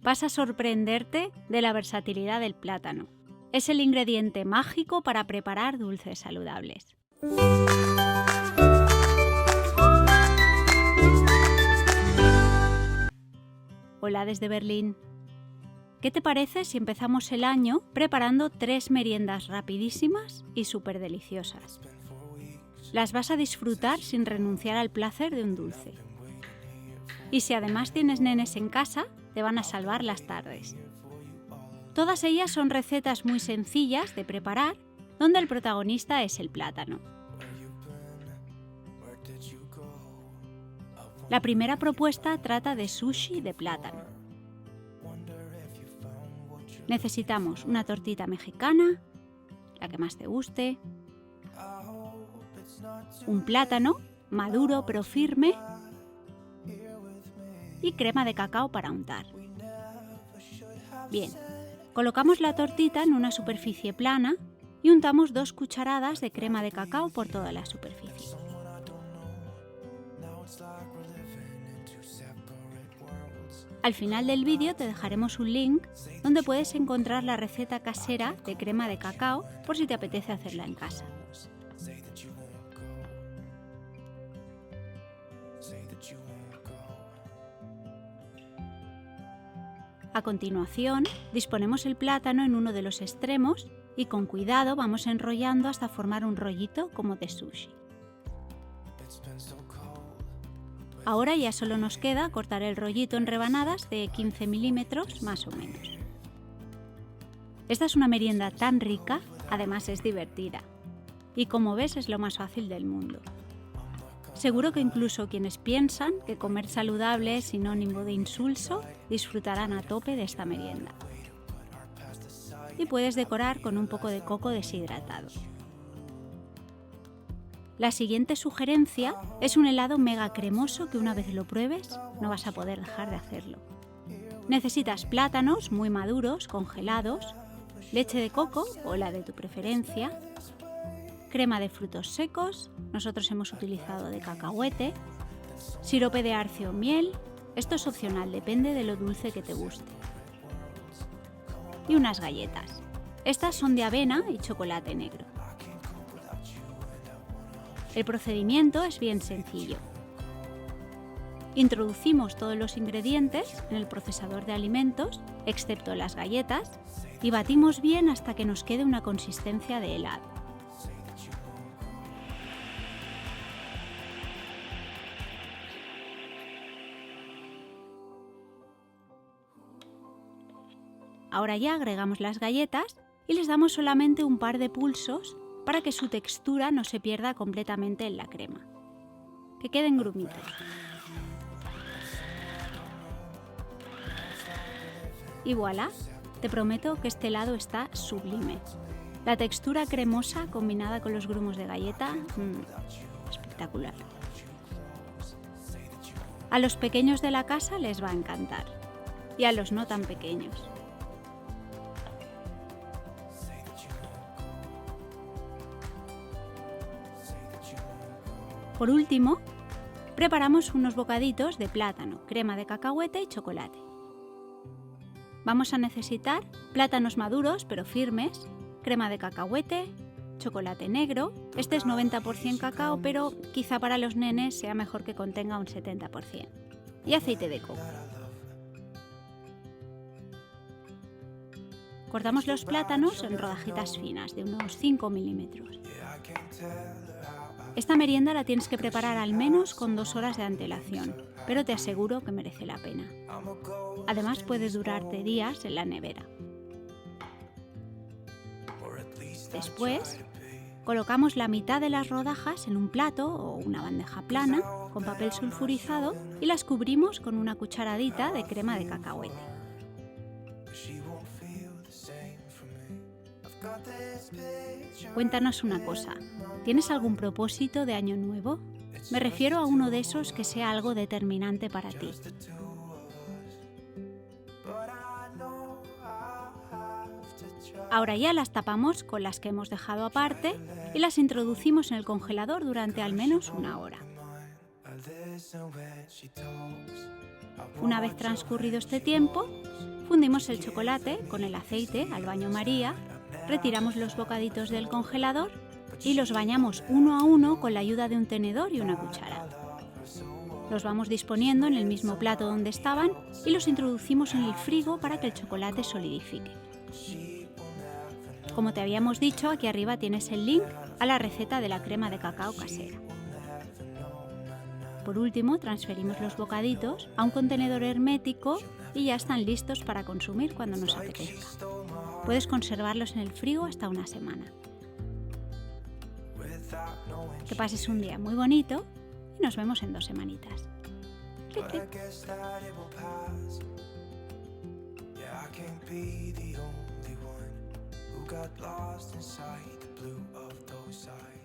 Vas a sorprenderte de la versatilidad del plátano. Es el ingrediente mágico para preparar dulces saludables. Hola desde Berlín. ¿Qué te parece si empezamos el año preparando 3 meriendas rapidísimas y súper deliciosas? Las vas a disfrutar sin renunciar al placer de un dulce. Y si además tienes nenes en casa, te van a salvar las tardes. Todas ellas son recetas muy sencillas de preparar, donde el protagonista es el plátano. La primera propuesta trata de sushi de plátano. Necesitamos una tortita mexicana, la que más te guste, un plátano maduro pero firme y crema de cacao para untar. Bien, colocamos la tortita en una superficie plana y untamos 2 cucharadas de crema de cacao por toda la superficie. Al final del vídeo te dejaremos un link donde puedes encontrar la receta casera de crema de cacao por si te apetece hacerla en casa. A continuación, disponemos el plátano en uno de los extremos y con cuidado vamos enrollando hasta formar un rollito como de sushi. Ahora ya solo nos queda cortar el rollito en rebanadas de 15 milímetros más o menos. Esta es una merienda tan rica, además es divertida. Y como ves es lo más fácil del mundo. Seguro que incluso quienes piensan que comer saludable es sinónimo de insulso, disfrutarán a tope de esta merienda. Y puedes decorar con un poco de coco deshidratado. La siguiente sugerencia es un helado mega cremoso que una vez lo pruebes no vas a poder dejar de hacerlo. Necesitas plátanos muy maduros, congelados, leche de coco o la de tu preferencia, crema de frutos secos, nosotros hemos utilizado de cacahuete, sirope de arce o miel, esto es opcional, depende de lo dulce que te guste, y unas galletas. Estas son de avena y chocolate negro. El procedimiento es bien sencillo. Introducimos todos los ingredientes en el procesador de alimentos, excepto las galletas, y batimos bien hasta que nos quede una consistencia de helado. Ahora ya agregamos las galletas y les damos solamente un par de pulsos para que su textura no se pierda completamente en la crema, que queden grumitos. Y voilà, te prometo que este helado está sublime. La textura cremosa combinada con los grumos de galleta, espectacular. A los pequeños de la casa les va a encantar, y a los no tan pequeños. Por último, preparamos unos bocaditos de plátano, crema de cacahuete y chocolate. Vamos a necesitar plátanos maduros pero firmes, crema de cacahuete, chocolate negro, este es 90% cacao, pero quizá para los nenes sea mejor que contenga un 70%, y aceite de coco. Cortamos los plátanos en rodajitas finas de unos 5 milímetros. Esta merienda la tienes que preparar al menos con 2 horas de antelación, pero te aseguro que merece la pena. Además puede durarte días en la nevera. Después, colocamos la mitad de las rodajas en un plato o una bandeja plana con papel sulfurizado y las cubrimos con una cucharadita de crema de cacahuete. Cuéntanos una cosa, ¿tienes algún propósito de año nuevo? Me refiero a uno de esos que sea algo determinante para ti. Ahora ya las tapamos con las que hemos dejado aparte y las introducimos en el congelador durante al menos 1 hora. Una vez transcurrido este tiempo, Fundimos el chocolate con el aceite al baño María, retiramos los bocaditos del congelador y los bañamos uno a uno con la ayuda de un tenedor y una cuchara. Los vamos disponiendo en el mismo plato donde estaban y los introducimos en el frigo para que el chocolate solidifique. Como te habíamos dicho, aquí arriba tienes el link a la receta de la crema de cacao casera. Por último, transferimos los bocaditos a un contenedor hermético y ya están listos para consumir cuando nos apetezca. Puedes conservarlos en el frigo hasta una semana. Que pases un día muy bonito y nos vemos en 2 semanitas. ¡Clic, clic! Got lost inside the blue of those eyes.